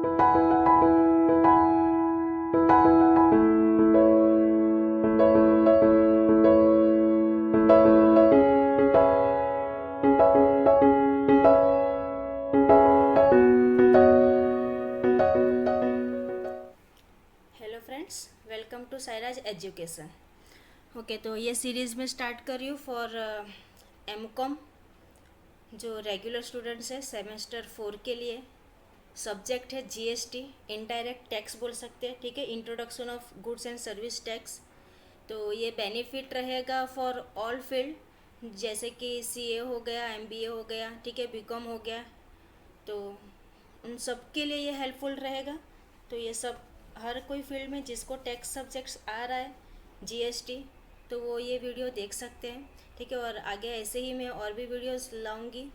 Hello friends, welcome to Sairaj education. Okay, तो ये series में स्टार्ट कर रही हूँ फॉर एमकॉम जो रेगुलर स्टूडेंट्स है सेमेस्टर 4 के लिए। सब्जेक्ट है जीएसटी, इनडायरेक्ट टैक्स बोल सकते हैं, ठीक है, introduction of goods and service tax. तो ये बेनिफिट रहेगा फॉर ऑल फील्ड, जैसे कि सीए हो गया, एमबीए हो गया, ठीक है, बीकॉम हो गया, तो उन सब के लिए ये हेल्पफुल रहेगा। तो ये सब हर कोई फील्ड में जिसको टैक्स सब्जेक्ट्स आ रहा है जीएसटी, तो वो ये वीडियो देख सकते हैं, ठीक है। और आगे ऐसे ही मैं और भी वीडियोस लाऊंगी,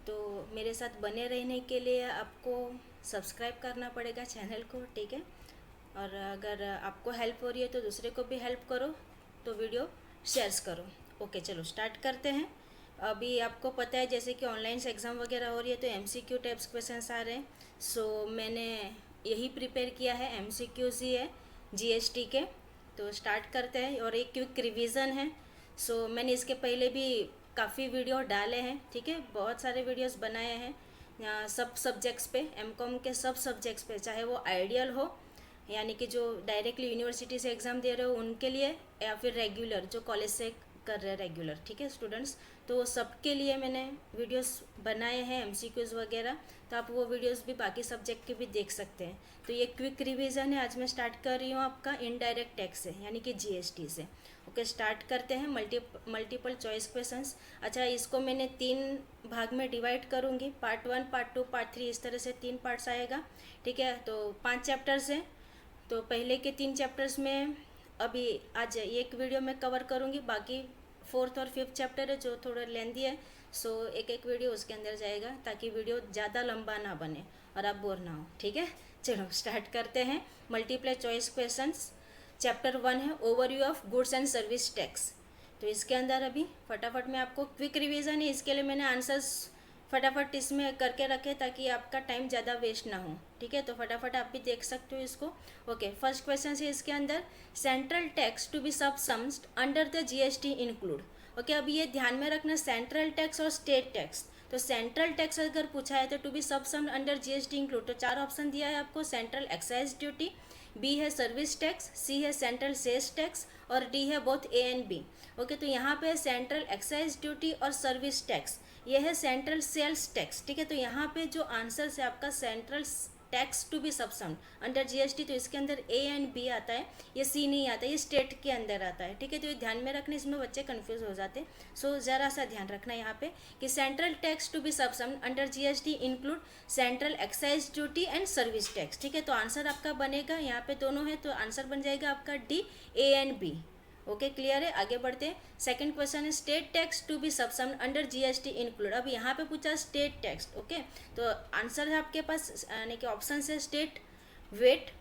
तो मेरे साथ बने रहने के लिए आपको सब्सक्राइब करना पड़ेगा चैनल को, ठीक है। और अगर आपको हेल्प हो रही है तो दूसरे को भी हेल्प करो, तो वीडियो शेयर्स करो। ओके, चलो स्टार्ट करते हैं। अभी आपको पता है जैसे कि ऑनलाइन से एग्ज़ाम वगैरह हो रही है तो एमसीक्यू टाइप्स क्वेश्चंस आ रहे हैं। सो मैंने यही प्रिपेयर किया है, एमसीक्यूज ही है जीएसटी के। तो स्टार्ट करते हैं, और एक क्विक रिवीजन है। सो मैंने इसके पहले भी काफ़ी वीडियो डाले हैं, ठीक है, बहुत सारे वीडियोस बनाए हैं सब सब्जेक्ट्स पे, एमकॉम के सब सब्जेक्ट्स पे, चाहे वो आइडियल हो यानी कि जो डायरेक्टली यूनिवर्सिटी से एग्ज़ाम दे रहे हो उनके लिए, या फिर रेगुलर जो कॉलेज से कर रहे हैं रेगुलर, ठीक है, स्टूडेंट्स। तो सबके लिए मैंने वीडियोस बनाए हैं एमसीक्यूज वगैरह, तो आप वो वीडियोस भी बाकी सब्जेक्ट के भी देख सकते हैं। तो ये क्विक रिवीजन है, आज मैं स्टार्ट कर रही हूँ आपका इनडायरेक्ट टैक्स से यानी कि जीएसटी से। ओके, स्टार्ट करते हैं। Multiple choice questions. अच्छा, इसको मैंने 3 भाग में डिवाइड करूँगी, पार्ट 1, पार्ट 2, पार्ट 3, इस तरह से 3 पार्ट्स आएगा, ठीक है। तो 5 चैप्टर्स हैं, तो पहले के 3 चैप्टर्स में अभी आज एक वीडियो में कवर करूँगी, बाकी 4th और 5th चैप्टर है जो थोड़ा लेंदी है, सो एक एक वीडियो उसके अंदर जाएगा ताकि वीडियो ज़्यादा लंबा ना बने और आप बोर ना हो, ठीक है। चलो स्टार्ट करते हैं। मल्टीप्लाई चॉइस क्वेश्चंस, चैप्टर 1 है overview of goods and service tax. तो इसके अंदर अभी फटाफट में आपको क्विक रिवीजन है, इसके लिए मैंने आंसर्स फटाफट इसमें करके रखे ताकि आपका टाइम ज़्यादा वेस्ट ना हो, ठीक है। तो फटाफट आप भी देख सकते हो इसको। ओके, फर्स्ट क्वेश्चन है इसके अंदर, central tax to be subsumed under the GST include. Okay, अभी ये ध्यान में रखना, सेंट्रल टैक्स और स्टेट टैक्स। तो सेंट्रल टैक्स अगर पूछा है तो to be subsumed under GST include, तो 4 ऑप्शन दिया है आपको, सेंट्रल एक्साइज ड्यूटी, बी है सर्विस टैक्स, सी है सेंट्रल सेल्स टैक्स, और डी है both A and B. Okay, तो यहाँ पे सेंट्रल एक्साइज ड्यूटी और सर्विस टैक्स, ये है सेंट्रल सेल्स टैक्स, ठीक है। तो यहाँ पे जो आंसर है आपका central tax to be subsumed under GST, तो इसके अंदर ए एंड बी आता है, ये सी नहीं आता, ये स्टेट के अंदर आता है, ठीक है। तो ये ध्यान में रखना, इसमें बच्चे कंफ्यूज हो जाते हैं। सो ज़रा सा ध्यान रखना यहाँ पे कि central tax to be subsumed under GST include central excise duty and service tax, ठीक है। तो आंसर आपका बनेगा, यहाँ पे दोनों है तो आंसर बन जाएगा आपका D, A and B. Okay, clear है, आगे बढ़ते हैं। सेकंड क्वेश्चन है state tax to be subsumed under GST include. अब यहाँ पे पूछा स्टेट टैक्स, ओके, तो आंसर है आपके पास यानी कि ऑप्शन है state, VAT,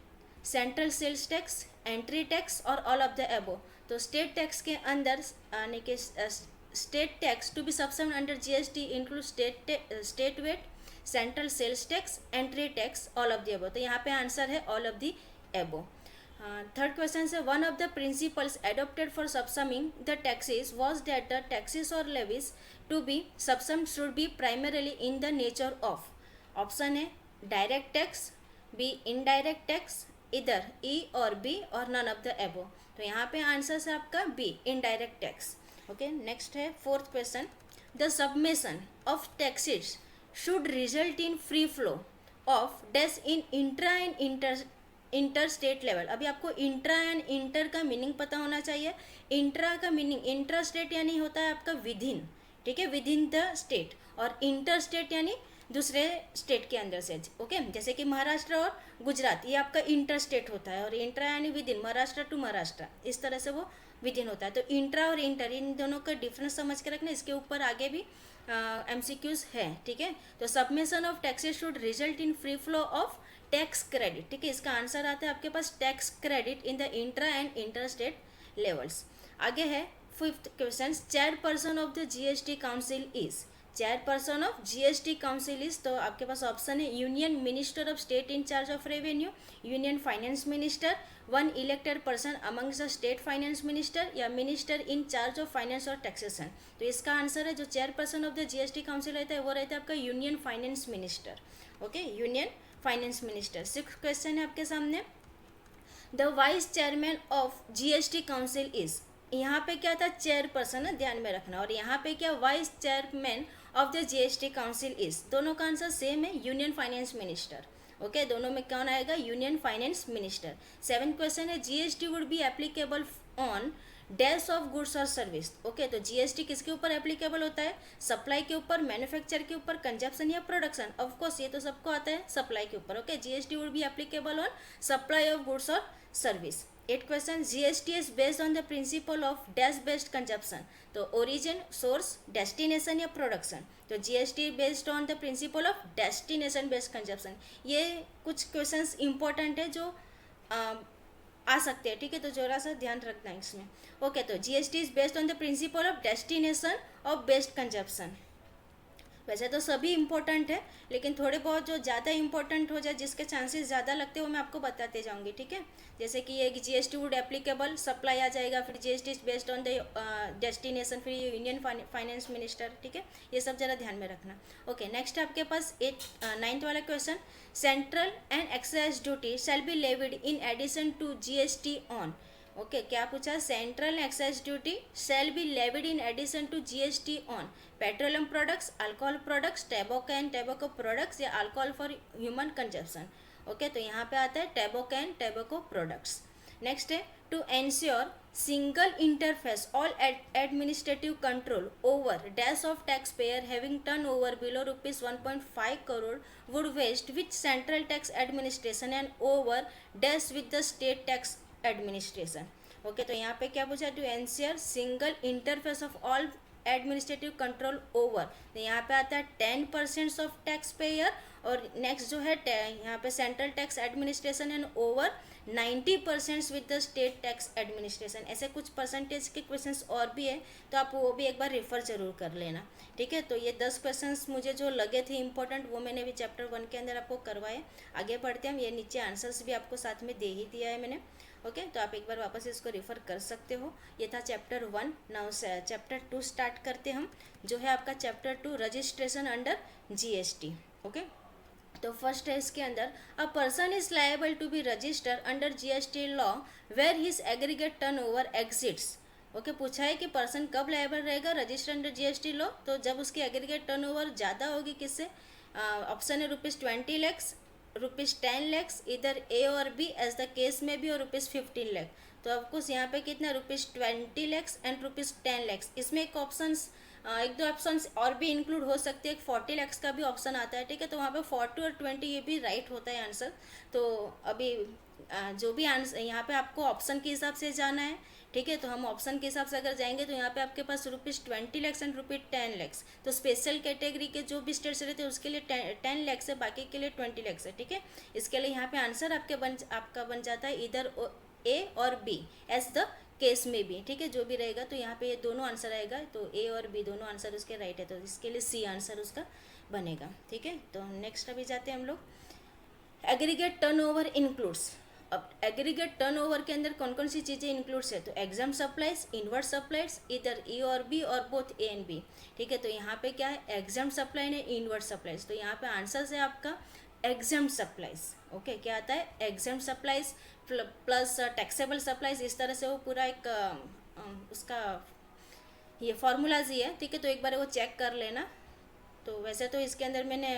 central sales tax, entry tax और ऑल ऑफ द एबो। तो स्टेट टैक्स के अंदर यानी कि state tax to be subsumed under GST include state VAT, central sales tax, entry tax, all of the above. तो यहाँ पे answer है all of the above. Third question से one of the principles adopted for subsuming the taxes was that the taxes और levies to be subsumed should be primarily in the nature of. Option है direct tax, B indirect tax, either ई और B और none of the above. तो यहाँ पे answer है आपका B, indirect tax. Okay, next है fourth question, the submission of taxes should result in free flow of dash in intra and inter state level. अभी आपको इंट्रा एंड इंटर का meaning पता होना चाहिए। इंट्रा का मीनिंग, इंट्रा स्टेट यानी होता है आपका विदिन, ठीक है, विदिन द स्टेट, और इंटर स्टेट यानी दूसरे स्टेट के अंदर से, ओके। जैसे कि महाराष्ट्र और गुजरात, ये आपका इंटर स्टेट होता है, और इंट्रा यानी विदिन, महाराष्ट्र टू महाराष्ट्र, इस तरह से वो विदिन होता है। तो इंट्रा और इंटर इन दोनों का डिफरेंस समझ के रखना, इसके ऊपर आगे भी एमसीक्यूज है, ठीक है। तो submission of taxes should result in free flow of tax credit, ठीक है, इसका आंसर आता है आपके पास tax credit in the intra and inter state levels. आगे है fifth question, chairperson of the GST council is. Chairperson of GST council is, तो आपके पास ऑप्शन है union minister of state in charge of revenue, union finance minister, one elected person amongst the state finance minister, या minister in charge of finance और taxation. तो इसका answer है जो chairperson of the GST council रहता है वो रहता है आपका union finance minister. Okay, union finance minister. 6th question है आपके सामने, the vice chairman of GST council is, यहाँ पे क्या था चेयरपर्सन है, ध्यान में रखना, और यहाँ पे क्या vice chairman of the GST council is, दोनों का आंसर सेम है, यूनियन फाइनेंस मिनिस्टर। ओके, दोनों में कौन आएगा, union finance minister. 7th question है, GST would be applicable on dash of goods और सर्विस। ओके, तो जीएसटी किसके ऊपर एप्लीकेबल होता है, सप्लाई के ऊपर, मैन्युफैक्चर के ऊपर, कंजप्शन या प्रोडक्शन। ऑफ कोर्स ये तो सबको आता है सप्लाई के ऊपर। Okay, GST would be applicable on supply of goods और service. 8th question, GST is based on the principle of dash based consumption, तो ओरिजिन, सोर्स, डेस्टिनेशन या प्रोडक्शन। तो GST based on the principle of destination based consumption. ये कुछ questions important है जो आ सकते हैं, ठीक है, तो जरा सा ध्यान रखना है इसमें। ओके, तो GST is based on the principle of destination of based consumption. वैसे तो सभी इंपॉर्टेंट है, लेकिन थोड़े बहुत जो ज़्यादा इंपॉर्टेंट हो जाए, जिसके चांसेस ज़्यादा लगते हैं वो मैं आपको बताते जाऊंगी, ठीक है। जैसे कि ये जीएसटी वुड एप्लीकेबल, सप्लाई आ जाएगा, फिर GST is based on the destination, फिर ये यूनियन फाइनेंस मिनिस्टर, ठीक है, ये सब ज़रा ध्यान में रखना। ओके, नेक्स्ट आपके पास 9th वाला question, central and excise duty shall be levied in addition to GST on. Okay, क्या पूछा, central excise duty shall be levied in addition to GST on petroleum products, alcohol products, tobacco and tobacco products, या alcohol for human consumption. Okay, तो यहाँ पे आता है tobacco and tobacco products. Next है, to ensure single interface all administrative control over dash of tax payer having turn over below rupees 1.5 crore would vest with central tax administration and over dash with the state tax administration. Okay, तो यहाँ पे क्या पूछा, to ensure single interface of all administrative control over, तो यहाँ पे आता है 10% ऑफ टैक्स पेयर, और नेक्स्ट जो है यहाँ पे central tax administration and over 90% with the state tax administration. ऐसे कुछ परसेंटेज के क्वेश्चंस और भी है, तो आप वो भी एक बार रेफर जरूर कर लेना, ठीक है। तो ये 10 क्वेश्चंस मुझे जो लगे थे इंपॉर्टेंट, वो मैंने भी चैप्टर 1 के अंदर आपको करवाए। आगे बढ़ते हैं, ये नीचे आंसर्स भी आपको साथ में दे ही दिया है मैंने। ओके, तो आप एक बार वापस इसको रेफर कर सकते हो। ये था चैप्टर 1। नाउ चैप्टर 2 स्टार्ट करते हम, जो है आपका chapter 2 registration under GST. Okay, तो फर्स्ट है इसके अंदर, a person is liable to be register under GST law where his aggregate turnover exceeds. Okay, पूछा है कि पर्सन कब लायबल रहेगा रजिस्टर अंडर जीएसटी लॉ, तो जब उसकी एग्रीगेट टर्नओवर ज़्यादा होगी, किससे, ऑप्शन है ₹20 lakhs, ₹10 lakhs, इधर ए और बी एज द केस में भी, और ₹15 lakh। तो आपको यहाँ पे कितना ₹20 lakhs एंड ₹10 lakhs। इसमें एक ऑप्शंस, एक दो ऑप्शंस और भी इंक्लूड हो सकते हैं, 40 lakhs का भी ऑप्शन आता है, ठीक है, तो वहाँ पे 40 और 20 ये भी राइट होता है आंसर। तो अभी जो भी आंसर यहाँ पे आपको ऑप्शन के हिसाब से जाना है, ठीक है, तो हम ऑप्शन के हिसाब से अगर जाएंगे तो यहाँ पे आपके पास ₹20 lakhs एंड ₹10 lakhs। तो स्पेशल कैटेगरी के जो भी स्टेट्स रहते हैं उसके लिए 10 lakhs है, बाकी के लिए 20 lakhs है, ठीक है। इसके लिए यहाँ पे आंसर आपका बन जाता है इधर ए और बी एज द केस में भी, ठीक है, जो भी रहेगा। तो यहाँ पे ये दोनों आंसर आएगा, तो ए और बी दोनों आंसर उसके राइट है, तो इसके लिए सी आंसर उसका बनेगा, ठीक है। तो नेक्स्ट अभी जाते हैं हम लोग, एग्रीगेट टर्नओवर इंक्लूड्स। अब एग्रीगेट टर्नओवर के अंदर कौन कौन सी चीज़ें इंक्लूड्स है, तो एग्जाम सप्लाइज, इनवर्ड सप्लाइज, इधर ई और बी और बोथ ए एंड बी, ठीक है। तो यहाँ पे क्या है, एग्जाम सप्लाई ने इनवर्ड सप्लाइज, तो यहाँ पे आंसर है आपका एग्जाम सप्लाइज। ओके, क्या आता है, exam supplies plus taxable supplies, इस तरह से वो पूरा एक उसका ये फॉर्मूलाज ही है, ठीक है। तो एक बार वो चेक कर लेना। तो वैसे तो इसके अंदर मैंने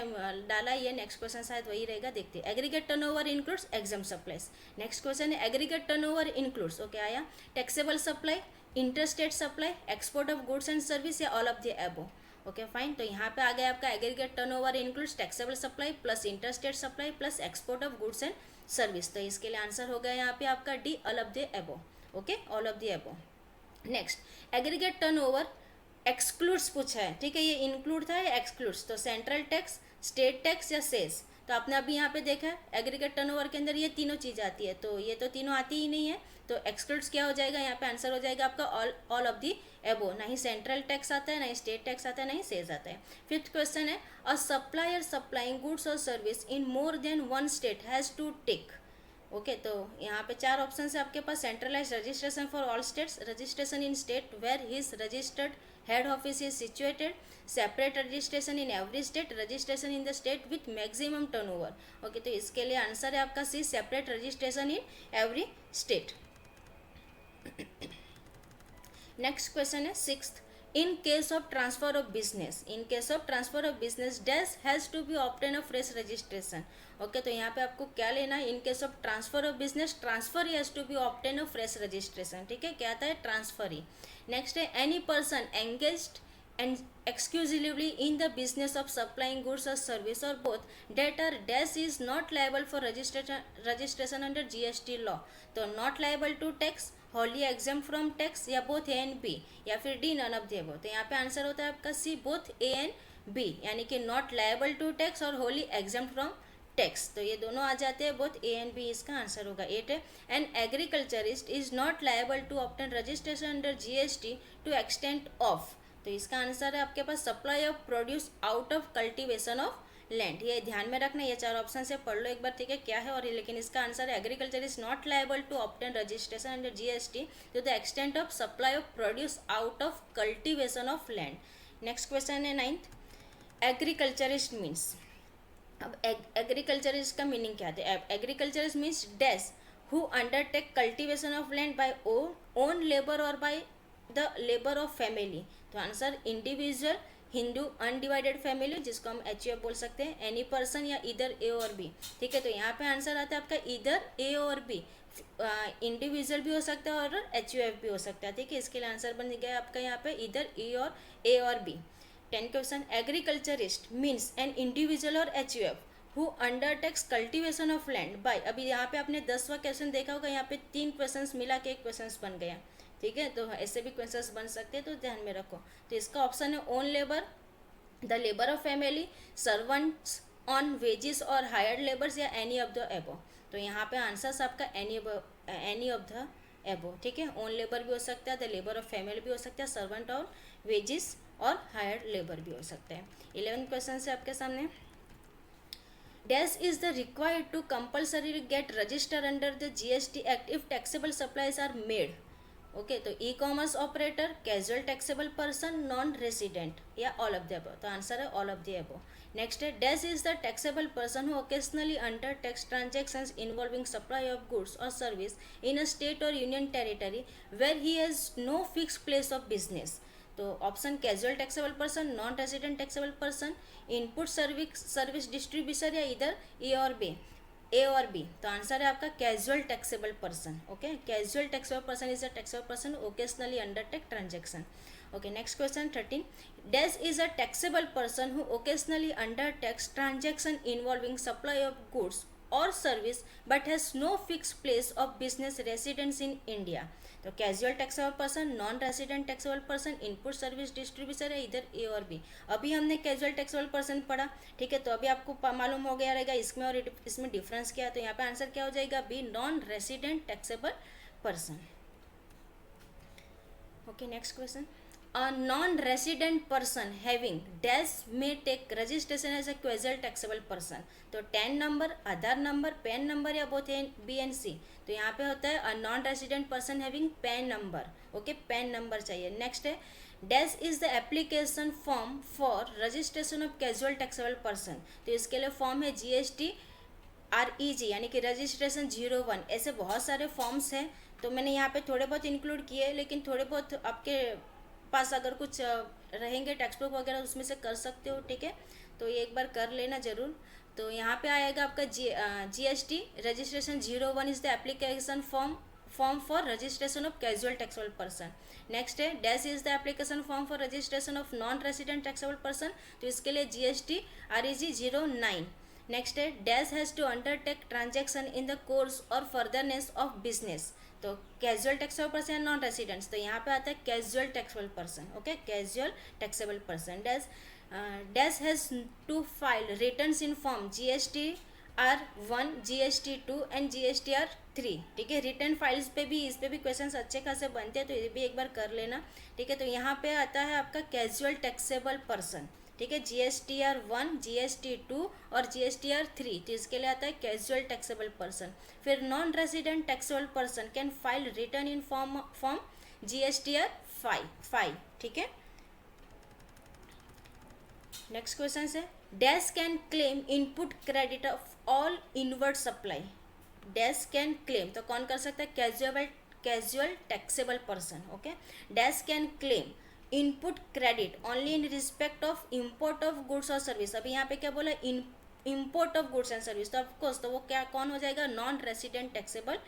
डाला ही है, नेक्स्ट क्वेश्चन शायद वही रहेगा, देखते हैं। Aggregate turnover includes exempt supplies. Next question है, एग्रीगेट टर्नओवर इंक्लूड्स, ओके आया, taxable supply, interstate supply, export of goods and service, या all of the above. Okay fine, तो यहाँ पे आ गया आपका aggregate turnover includes taxable supply plus interstate supply plus export of goods and service. तो इसके लिए आंसर हो गया यहाँ पे आपका D, all of the above. Okay, all of the above. Next, aggregate turnover excludes पूछा है, ठीक है, ये इंक्लूड था या एक्सक्लूड्स, तो सेंट्रल टैक्स, स्टेट टैक्स या सेस। तो आपने अभी यहाँ पे देखा है एग्रीगेट टर्नओवर के अंदर ये तीनों चीज़ आती है, तो ये तो तीनों आती ही नहीं है, तो एक्सक्लूड्स क्या हो जाएगा, यहाँ पे आंसर हो जाएगा आपका ऑल ऑफ दी एबो। ना ही सेंट्रल टैक्स आता है, ना ही स्टेट टैक्स आता है, ना ही सेज आता है। फिफ्थ क्वेश्चन है, अ सप्लायर सप्लाइंग गुड्स और service in more than one state has to take. Okay, तो यहाँ पे चार ऑप्शन है आपके पास, centralise registration for all states, registration in state where his registered head office is situated, separate registration in every state, registration in the state with maximum turnover. Okay, तो इसके लिए आंसर है आपका C, separate registration in every state. Next question है sixth, in case of transfer of business, in case of transfer of business dash has to be obtain a fresh registration. Okay, तो यहाँ पे आपको क्या लेना है, in case of transfer of business transfer has to be obtain a fresh registration. ठीक है, क्या आता है, ट्रांसफर ही। नेक्स्ट है, any person engaged and exclusively in the business of supplying goods or service or both, debtor dash is not liable for registration under GST law। तो not liable to tax, wholly exempt from tax, या both A and B, या फिर D none of the above। तो यहाँ पे answer होता है आपका C, both A and B, यानी कि not liable to tax और wholly exempt from टैक्स, तो ये दोनों आ जाते हैं, बोथ ए एंड बी इसका आंसर होगा। 8 है, an agriculturist is not liable to obtain registration under GST to extent of. तो इसका आंसर है आपके पास supply of produce out of cultivation of land. ये ध्यान में रखना, ये चार ऑप्शन से पढ़ लो एक बार, ठीक है, क्या है और ये, लेकिन इसका आंसर है agriculture is not liable to obtain registration under GST to the extent of supply of produce out of cultivation of land. Next question है नाइन्थ, एग्रीकल्चरिस्ट मीन्स। अब एग्रीकल्चरिस्ट का मीनिंग क्या है, agriculturist means dash who undertake cultivation of land by own labour और by the labour of family. तो answer individual Hindu undivided family, जिसको हम HUF बोल सकते हैं, एनी पर्सन या इधर ए और बी। ठीक है, तो यहाँ पे आंसर आता है आपका इधर ए और बी, इंडिविजुअल भी हो सकता है और HUF भी हो सकता है। ठीक है, इसके लिए आंसर बन गया आपका यहाँ पे इधर ए और B. 10 question, agriculturist means an individual और HUF who undertakes cultivation of land by. अभी यहाँ पे आपने 10वां क्वेश्चन देखा होगा, यहाँ पे 3 क्वेश्चन मिला के एक क्वेश्चन बन गया। ठीक है, तो ऐसे भी क्वेश्चंस बन सकते हैं, तो ध्यान में रखो। तो इसका ऑप्शन है own labour, the labour of family, servants on wages और हायर्ड लेबर्स, या एनी ऑफ द एबो। तो यहाँ पे आंसर्स आपका एनी ऑफ द एबो। ठीक है, ओन लेबर भी हो सकता है, द लेबर ऑफ फैमिली भी हो सकता है, सर्वेंट और वेजेस और हायर्ड लेबर भी हो सकता है। 11 क्वेश्चन है आपके सामने, dash is the required to compulsory get register under the GST act if taxable supplies are made. Okay, तो e commerce operator, casual taxable person, non resident, या ऑल ऑफ द अबव। तो answer है all of the above. Next है, dash is the taxable person who occasionally under tax transactions involving supply of goods और service in a state और union territory where he has no fix place of business. तो option casual taxable person, non resident taxable person, input service distributor, या either A और B. तो answer है आपका casual taxable person. Okay, casual taxable person is a taxable person occasionally undertake transaction. Okay, next question 13, dash is a taxable person who occasionally undertakes transaction involving supply of goods और service but has no fix place of business residence in India. तो casual taxable person, non resident taxable person, input service distributor है इधर A और B. अभी हमने casual taxable person पढ़ा, ठीक है, तो अभी आपको मालूम हो गया रहेगा इसमें और इसमें डिफरेंस क्या है। तो यहाँ पे आंसर क्या हो जाएगा, B, non resident taxable person. Okay, next question, a non-resident person having dash may take registration as a casual taxable person। तो टैन नंबर, आधार नंबर, पैन नंबर, या बोथ बी एंड सी। तो यहाँ पे होता है a non resident person having pan number. Okay, pan number चाहिए। Next है, dash is the application form for registration of casual taxable person. तो इसके लिए फॉर्म है GST REG, यानी कि रजिस्ट्रेशन 01। ऐसे बहुत सारे फॉर्म्स हैं, तो मैंने यहाँ पे थोड़े बहुत इंक्लूड किए, लेकिन थोड़े बहुत आपके पास अगर कुछ रहेंगे टेक्स्ट बुक वगैरह उसमें से कर सकते हो। ठीक है, तो ये एक बार कर लेना ज़रूर। तो यहाँ पे आएगा आपका GST registration 01 is the application form for registration of casual taxable person. Next है, dash is the application form for registration of non resident taxable person. तो इसके लिए GST REG 09। नेक्स्ट है, dash has to undertake transaction in the course और furtherance of business. तो casual taxable person या non residents, तो यहाँ पे आता है casual taxable person. Okay, casual taxable person. Dash dash has to file returns in form GSTR 1, GST 2 and GSTR 3। ठीक है, रिटर्न फाइल्स पे भी इस पे भी क्वेश्चंस अच्छे खासे बनते हैं, तो ये भी एक बार कर लेना। ठीक है, तो यहाँ पे आता है आपका कैजुअल टैक्सेबल पर्सन। ठीक है, GSTR 1, GST 2 और GSTR 3, तो इसके लिए आता है कैजुअल टैक्सेबल पर्सन। फिर non resident taxable person can file return in form GSTR 5। ठीक है, नेक्स्ट क्वेश्चन है dash can claim input credit of all inward supply. Dash can claim, तो कौन कर सकता है? Casual taxable person. Okay, dash can claim input credit only in respect of import of goods और service. अभी यहाँ पे क्या बोला? Import of goods and service, तो ऑफकोर्स तो वो क्या कौन हो जाएगा? Non resident taxable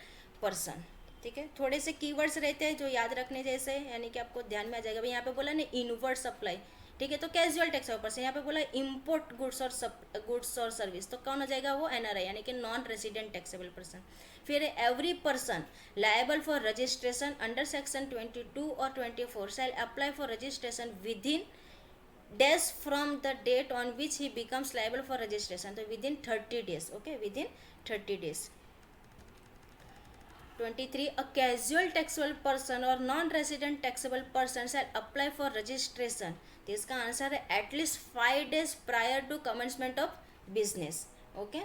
person. ठीक है, थोड़े से कीवर्ड्स रहते हैं जो याद रखने जैसे, यानी कि आपको ध्यान में आ जाएगा। भाई यहाँ पे बोला ना इनवर्ड सप्लाई, ठीक है, तो कैजुअल टैक्सेबल पर्सन। यहाँ पे बोला इम्पोर्ट गुड्स और सर्विस, तो कौन हो जाएगा? वो NRI, यानी कि नॉन रेसिडेंट टैक्सेबल पर्सन। फिर every person liable for registration under section 22 or 24 shall apply for registration within dash from the date on which he becomes liable for registration, तो within 30 days. Okay, within 30 days. 23, a casual taxable person or non-resident taxable person shall apply for registration, तो इसका answer है at least 5 days prior to commencement of business. Okay,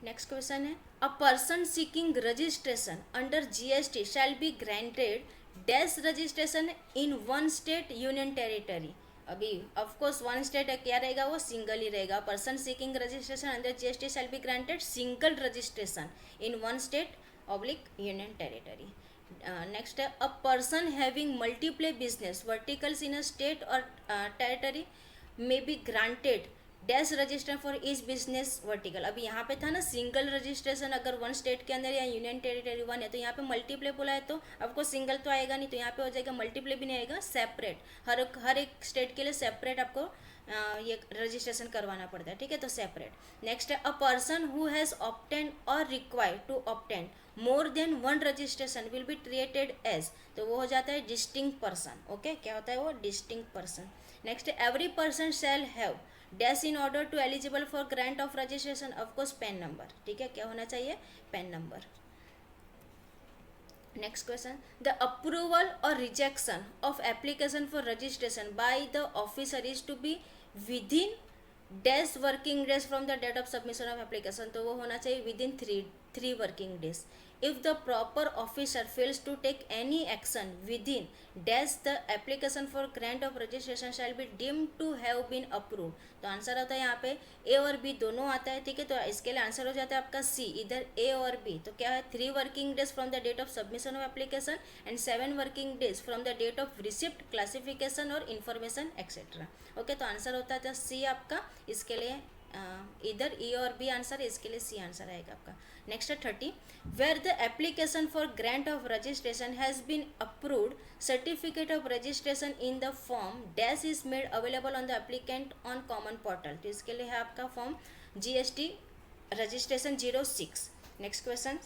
next question है a person seeking registration under GST shall be granted dash registration in one state union territory. अभी of course one state क्या रहेगा? वो single ही रहेगा। Person seeking registration under GST shall be granted single registration in one state oblique union territory. Next है a person having multiple business verticals in a state और territory may be granted dash registration for each business vertical. अभी यहाँ पे था ना single registration, अगर one state के अंदर या यूनियन टेरिटरी वन है, तो यहाँ पे मल्टीप्ले बोला है, तो आपको सिंगल तो आएगा नहीं, तो यहाँ पे हो जाएगा मल्टीप्ले भी नहीं आएगा, सेपरेट। हर एक स्टेट के लिए सेपरेट आपको ये रजिस्ट्रेशन करवाना पड़ता है। ठीक है, तो सेपरेट। नेक्स्ट है a person who has obtain or required to obtain more than one registration will be treated as, तो वो हो जाता है डिस्टिंक्ट पर्सन। ओके, क्या होता है वो? Distinct person. Next every person shall have dash in order to eligible for grant of registration, of course PAN number. ठीक है, क्या होना चाहिए? PAN number. Next question the approval or rejection of application for registration by the officer is to be within dash working days from the date of submission of application, तो वो होना चाहिए within three working days. If the proper officer fails to take any action within dash the application for grant of registration shall be deemed to have been approved, तो answer होता है यहाँ पे A और B दोनों आता है। ठीक है, तो इसके लिए आंसर हो जाता है आपका C, इधर A और B। तो क्या है? 3 working days from the date of submission of application and 7 working days from the date of receipt classification और इन्फॉर्मेशन एक्सेट्रा। ओके, तो आंसर होता है C आपका, इसके लिए इधर E और B आंसर है, इसके लिए C आंसर आएगा आपका। नेक्स्ट है 30, where the application for grant of registration has been approved certificate of registration in the form dash is made available on the applicant on common portal, तो इसके लिए है आपका form GST registration 06। Next question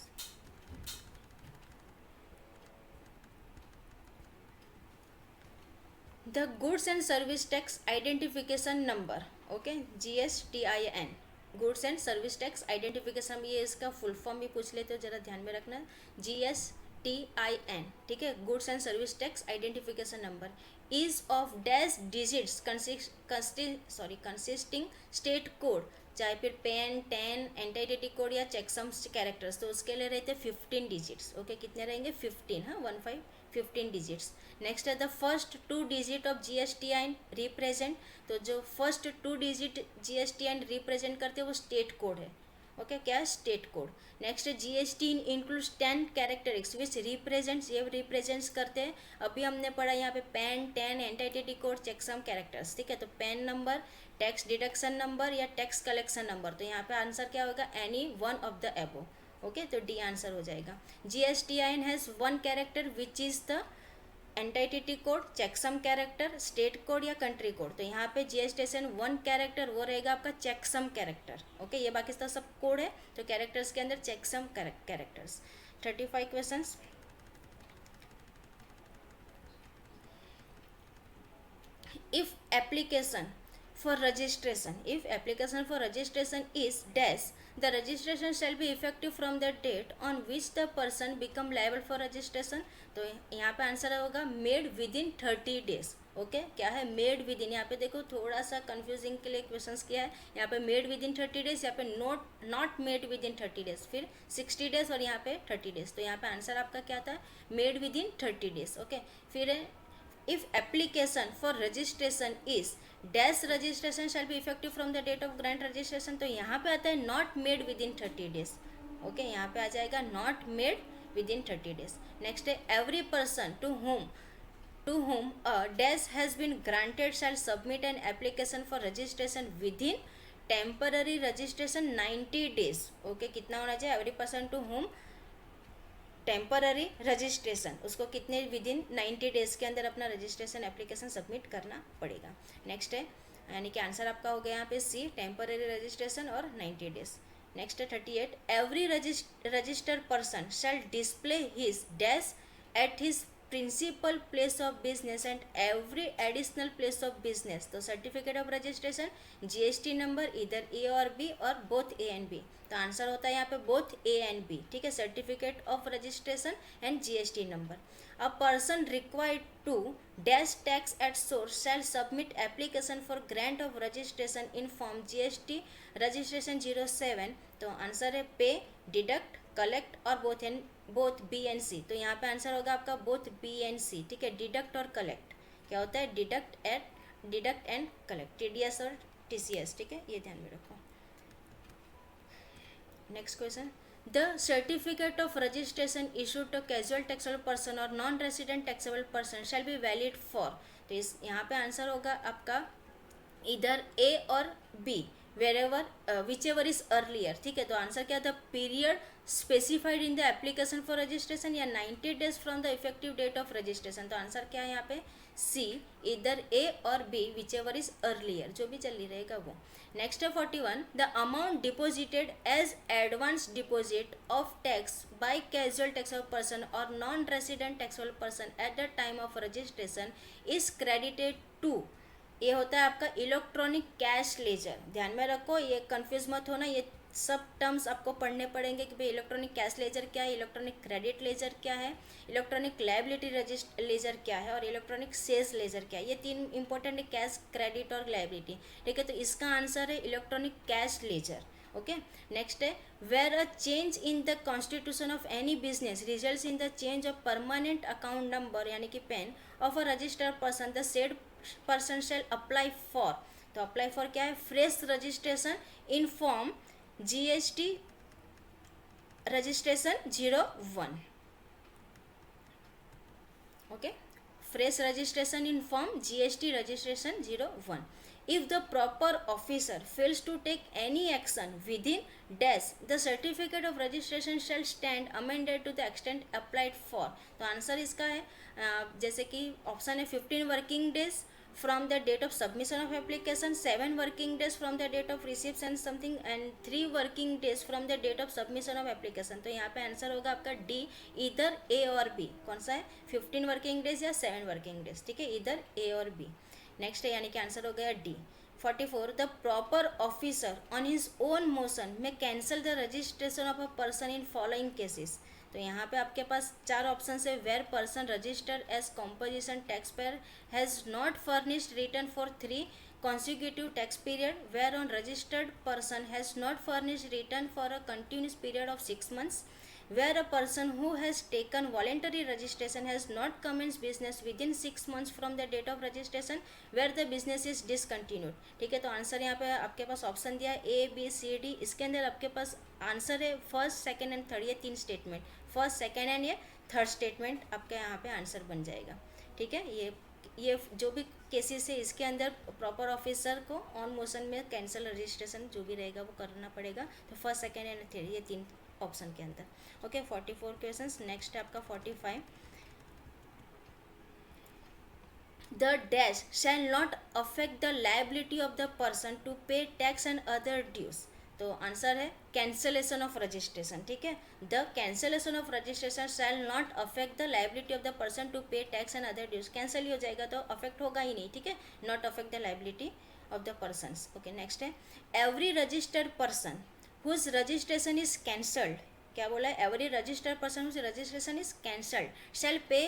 the goods and service tax identification number. Okay, GSTIN, goods and service tax identification, ये इसका full form भी पूछ लेते हो, जरा ध्यान में रखना। GSTIN, ठीक है, goods and service tax identification number is of dash digits consisting state code, चाहे फिर पेन 10 एंटिटी कोड या चेकसम कैरेक्टर्स, तो उसके लिए रहते 15 डिजिट्स। ओके, कितने रहेंगे? 15, हाँ 15 डिजिट्स। नेक्स्ट है the first 2 digit of GSTIN represent, तो जो फर्स्ट 2 डिजिट GSTIN रिप्रेजेंट करते हैं वो स्टेट कोड है। ओके, क्या है? State code. नेक्स्ट है GST includes 10 characteristics which represents, ये रिप्रेजेंट्स करते हैं। अभी हमने पढ़ा यहाँ पे PAN 10 entity code checksum characters. ठीक है, तो PAN number, tax deduction number या टैक्स कलेक्शन नंबर, तो यहाँ पे आंसर क्या होगा? Any one of the above. Okay, तो डी आंसर हो जाएगा। GSTIN has 1 character which is the entity code, checksum character, state code या कंट्री कोड, तो यहाँ पे GSTIN 1 कैरेक्टर वो रहेगा आपका चेकसम कैरेक्टर। ओके, ये बाकी तो सब कोड है, तो कैरेक्टर्स के अंदर checksum characters. 35 questions if application for registration is dash, the registration shall be effective from the date on which the person become liable for registration. तो यहाँ पे आंसर होगा made with in 30 days. Okay क्या है made with in, यहाँ पे देखो थोड़ा सा कंफ्यूजिंग के लिए क्वेश्चंस किया है. यहाँ पे मेड विद इन 30 days, यहाँ पे not made with in 30 days, फिर 60 days और यहाँ पे 30 days. तो यहाँ पे आंसर आपका क्या था made with in 30 days. Okay फिर if application for registration is dash, registration shall be effective from the date of grant registration. तो यहाँ पे आता है not made within 30 days. Okay यहाँ पे आ जाएगा not made within 30 days. Next है every person to whom a dash has been granted shall submit an application for registration within temporary registration 90 days. Okay कितना होना चाहिए every person to whom temporary registration, उसको कितने with in 90 days के अंदर अपना registration application submit करना पड़ेगा. नेक्स्ट है यानी कि आंसर आपका हो गया यहाँ पे सी टेम्पररी रजिस्ट्रेशन और 90 डेज. नेक्स्ट है 38 every registered person shall display his dash at his principal place of business and every additional place of business. तो certificate of registration GST number इधर ए और बी और बोथ ए एंड बी. तो answer होता है यहाँ पे both A and B. ठीक है certificate of registration and GST number. A person required to dash tax at source shall submit application for grant of registration in form GST registration 07. तो answer है pay deduct collect और both B and C. तो यहाँ पे answer होगा आपका both B and सी. ठीक है डिडक्ट और कलेक्ट क्या होता है डिडक्ट एंड कलेक्ट टीडीएस और टीसीएस. ठीक है ये ध्यान में रखो. Next question the certificate of registration issued to casual taxable person और non resident taxable person shall be valid for. तो इस यहाँ पे आंसर होगा आपका इधर ए और B wherever whichever is earlier. ठीक है तो आंसर क्या था period specified in the application for registration या 90 days from the effective date of registration. तो आंसर क्या है यहाँ पे सी इधर ए और B whichever is earlier जो भी चल रहेगा वो. नेक्स्ट है 41 the amount deposited as advance deposit of tax by casual taxable person और non resident taxable person at the time of registration is credited to. ये होता है आपका इलेक्ट्रॉनिक कैश लेजर. ध्यान में रखो ये कंफ्यूज मत होना, ये सब टर्म्स आपको पढ़ने पड़ेंगे कि भाई इलेक्ट्रॉनिक कैश लेजर क्या है, इलेक्ट्रॉनिक क्रेडिट लेजर क्या है, इलेक्ट्रॉनिक लायबिलिटी लेजर क्या है और इलेक्ट्रॉनिक सेल्स लेजर क्या है. ये तीन इंपॉर्टेंट है कैश क्रेडिट और लायबिलिटी. ठीक है तो इसका आंसर है electronic cash ledger. Okay next है where a change in the constitution of any business results in the change of permanent account number यानी कि PAN of a registered person the said person shall apply for. तो apply for क्या है fresh registration in form GST registration 01. Okay fresh registration in form GST registration 01. If the proper officer fails to take any action within dash, the certificate of registration shall stand amended to the extent applied for. तो answer इसका है जैसे कि option है 15 working days from the date of submission of application, 7 working days from the date of receipt and something and 3 working days from the date of submission of application. तो यहाँ पे answer होगा आपका डी इधर A और B. कौन सा है 15 वर्किंग डेज या 7 वर्किंग डेज. ठीक है इधर ए और बी. नेक्स्ट है यानी कि आंसर हो गया D. 44 the proper officer on his own motion may cancel the registration of a person in following cases. तो यहाँ पे आपके पास 4 ऑप्शन है where person registered as composition tax payer has not furnished return for 3 consecutive tax period, where on registered person has not furnished return for a continuous period of 6 months, where a person who has taken voluntary registration has not commenced business within 6 months from the date of registration, where the business is discontinued. ठीक है तो answer यहाँ पे आपके पास option दिया है A B C D. इसके अंदर आपके पास आंसर है फर्स्ट सेकेंड एंड थर्ड. ये 3 स्टेटमेंट फर्स्ट सेकेंड एंड ये थर्ड स्टेटमेंट आपके यहाँ पे आंसर बन जाएगा. ठीक है ये जो भी केसेस है इसके अंदर प्रॉपर ऑफिसर को ऑन मोशन में कैंसिल रजिस्ट्रेशन जो भी रहेगा वो करना पड़ेगा. तो फर्स्ट सेकेंड एंड थर्ड ये 3 ऑप्शन के अंदर. Okay 44 questions. नेक्स्ट है आपका 45 the dash shall not affect the liability of the person to pay tax and other dues. तो आंसर है कैंसलेशन ऑफ रजिस्ट्रेशन, ठीक है। The cancellation of registration shall not affect the liability of the person to pay tax and other dues, cancel ही हो जाएगा तो affect होगा ही नहीं, ठीक है, not affect the liability of the persons. Okay, next है every registered person whose registration is cancelled, क्या बोला है, every registered person whose registration is cancelled shall pay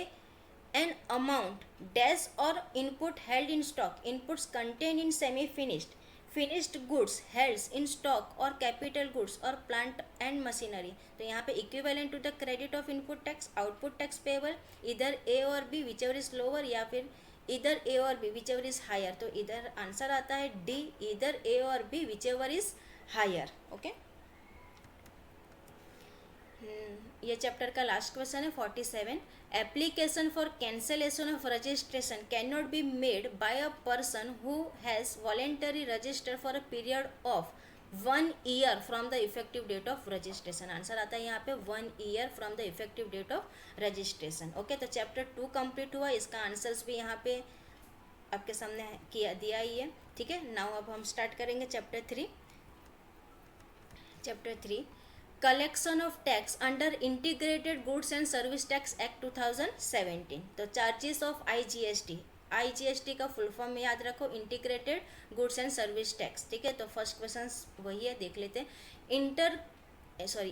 an amount dash or input held in stock, inputs contained in semi finished goods held in stock or capital goods or plant and machinery। तो यहाँ पे equivalent to the credit of input tax, output tax payable either A और B whichever is lower, या फिर either A और B whichever is higher। तो इधर answer आता है D, either A और B whichever is higher। Okay, ये चैप्टर का लास्ट क्वेश्चन है 47। Application for cancellation of registration can not be made by a person who has voluntary register for a period of 1 year from the effective date of registration. Answer आता है यहाँ पे 1 year from the effective date of registration. Okay, तो chapter 2 complete हुआ, इसका answers भी यहाँ पे आपके सामने किया दिया ही है, ठीक है। नाउ अब हम स्टार्ट करेंगे chapter 3। Chapter 3 collection of tax under integrated goods and service tax act 2017। तो चार्जेस ऑफ आईजीएसटी, आईजीएसटी का फुल फॉर्म याद रखो, integrated goods and service tax, ठीक है। तो फर्स्ट क्वेश्चन वही है, देख लेते हैं।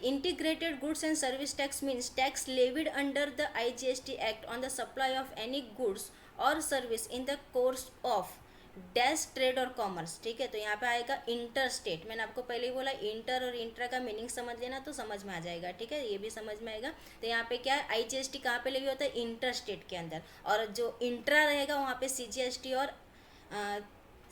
Integrated goods and service tax means tax levied under the IGST act on the supply of any goods और service in the course of dash trade or commerce, ठीक है। तो यहाँ पे आएगा इंटर स्टेट, मैंने आपको पहले ही बोला इंटर और इंट्रा का मीनिंग समझ लेना तो समझ में आ जाएगा, ठीक है, ये भी समझ में आएगा। तो यहाँ पे क्या है, आईजीएसटी कहाँ पे लगी होता है, इंटर स्टेट के अंदर, और जो इंट्रा रहेगा वहाँ पे सीजीएसटी और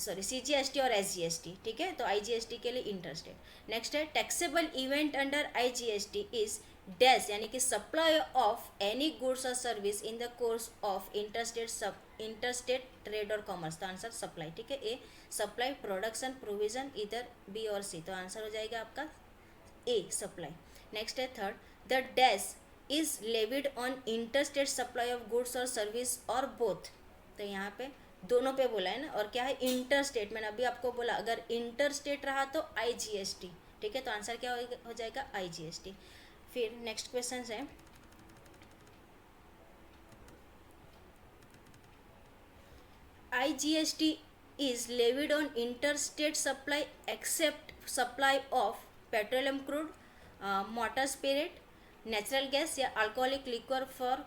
सीजीएसटी और एसजीएसटी, ठीक है। तो आईजीएसटी के लिए इंटर स्टेट। नेक्स्ट है taxable event under IGST is dash, यानी कि सप्लाई ऑफ एनी गुड्स और service in the course of interstate trade or commerce. तो आंसर सप्लाई, ठीक है। ए सप्लाई, प्रोडक्शन, प्रोविजन, इधर बी और सी, तो आंसर हो जाएगा आपका ए सप्लाई। नेक्स्ट है third, the dash is levied on interstate supply of goods और सर्विस और बोथ। तो यहाँ पे दोनों पे बोला है ना, और क्या है इंटरस्टेट, मैंने अभी आपको बोला अगर इंटरस्टेट रहा तो आईजीएसटी, ठीक है। तो आंसर क्या हो जाएगा आईजीएसटी। फिर नेक्स्ट क्वेश्चन है IGST is levied on interstate supply except supply of petroleum crude, motor spirit, natural gas या alcoholic liquor for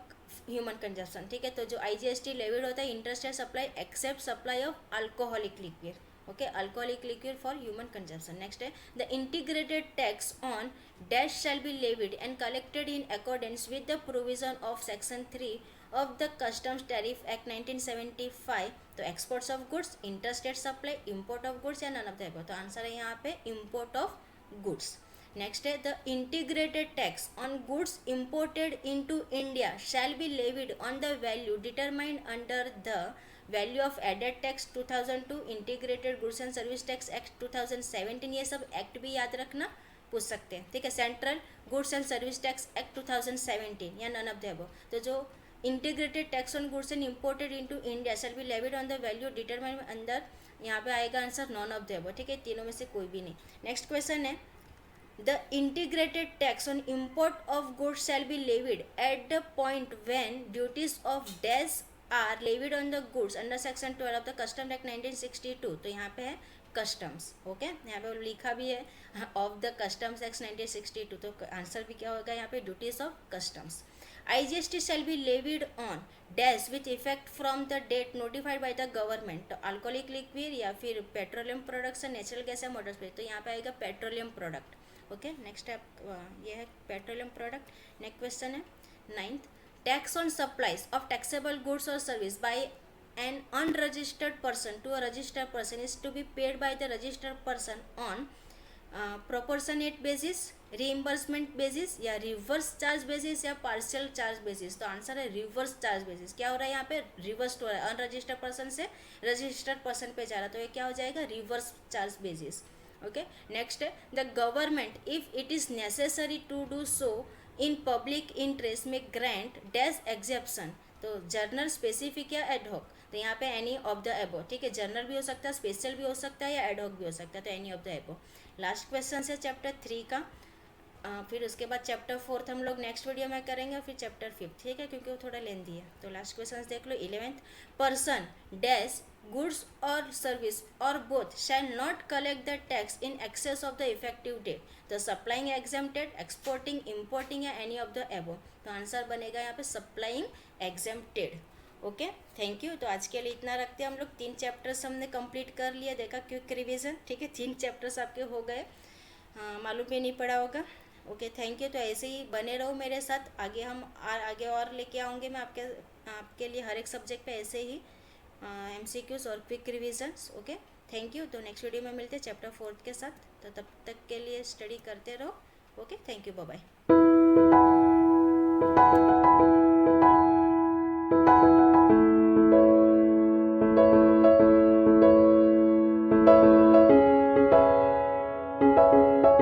human consumption, ठीक है। तो जो IGST लेविड होता है interstate supply except supply of alcoholic liquid, okay, alcoholic liquid for human consumption. Next है the integrated tax on dash shall be levied and collected in accordance with the provision of section 3 of the customs tariff act 1975। तो exports of goods, interstate supply, import of goods या none of the above. तो answer है यहाँ पे import of goods. Next है the integrated tax on goods imported into India shall be levied on the value determined under the value of added tax 2002, integrated goods and service tax act 2017। ये सब act भी याद रखना, पूछ सकते हैं, ठीक है। Central goods and service tax act 2017 या नन ऑफ द अबव। तो जो integrated tax on goods and imported into India shall be levied on the value determined अंदर, यहाँ पे आएगा answer none of the above, ठीक है। तीनों में से कोई भी नहीं। नेक्स्ट क्वेश्चन है the integrated tax on import of goods shall be levied at the point when duties of dash are levied on the goods under section 12 of the custom act 1962। तो यहाँ पे है कस्टम्स, ओके, यहाँ पे लिखा भी है ऑफ द कस्टम्स एक्ट 1962। तो आंसर भी क्या होगा यहाँ पे duties of customs. IGST shall be levied on dash with effect from the date notified by the government। तो अल्कोहलिक लिक्विड या फिर पेट्रोलियम प्रोडक्ट्स, नेचुरल गैस या मोटर स्पिरिट। तो यहाँ पे आएगा पेट्रोलियम प्रोडक्ट, ओके। नेक्स्ट है ये है पेट्रोलियम प्रोडक्ट। नेक्स्ट क्वेश्चन है 9th, tax on supplies of taxable goods और service by an unregistered person to a registered person is to be paid by the registered person on proportionate basis, reimbursement basis या reverse charge basis या partial charge basis. तो answer है reverse charge basis. क्या हो रहा है यहाँ पे, रिवर्स हो रहा है, अनरजिस्टर्ड पर्सन से रजिस्टर्ड पर्सन पे जा रहा है, तो ये क्या हो जाएगा reverse charge basis, okay. Next है the government if it is necessary to do so in public interest may grant dash exemption. तो जर्नल, स्पेसिफिक या एडहॉक। तो यहाँ पे एनी ऑफ द एबो, ठीक है, जनरल भी हो सकता है, स्पेशल भी हो सकता है या एडहॉक भी हो सकता है, तो एनी ऑफ द एबो। लास्ट क्वेश्चन है चैप्टर 3 का। फिर उसके बाद चैप्टर 4 हम लोग नेक्स्ट वीडियो में करेंगे, फिर चैप्टर 5, ठीक है, क्योंकि वो थोड़ा लेंदी है। तो लास्ट क्वेश्चन देख लो। 11th, पर्सन डैश गुड्स और सर्विस और both shall not collect the tax in excess of the effective date, the supplying exempted, exporting, importing या एनी ऑफ द एबो। तो आंसर बनेगा यहाँ पे supplying exempted. Okay, thank you. तो आज के लिए इतना रखते हैं हम लोग। 3 चैप्टर्स हमने कंप्लीट कर लिया, देखा क्विक रिवीजन, ठीक है, 3 चैप्टर्स आपके हो गए, मालूम भी नहीं पड़ा होगा। Okay, thank you. तो ऐसे ही बने रहो मेरे साथ, आगे हम आगे और लेके आऊँगे मैं आपके लिए हर एक सब्जेक्ट पे ऐसे ही MCQs और quick revisions. Okay, thank you. तो नेक्स्ट वीडियो में मिलते हैं चैप्टर 4 के साथ, तो तब तक के लिए स्टडी करते रहो। Okay, thank you, bye bye.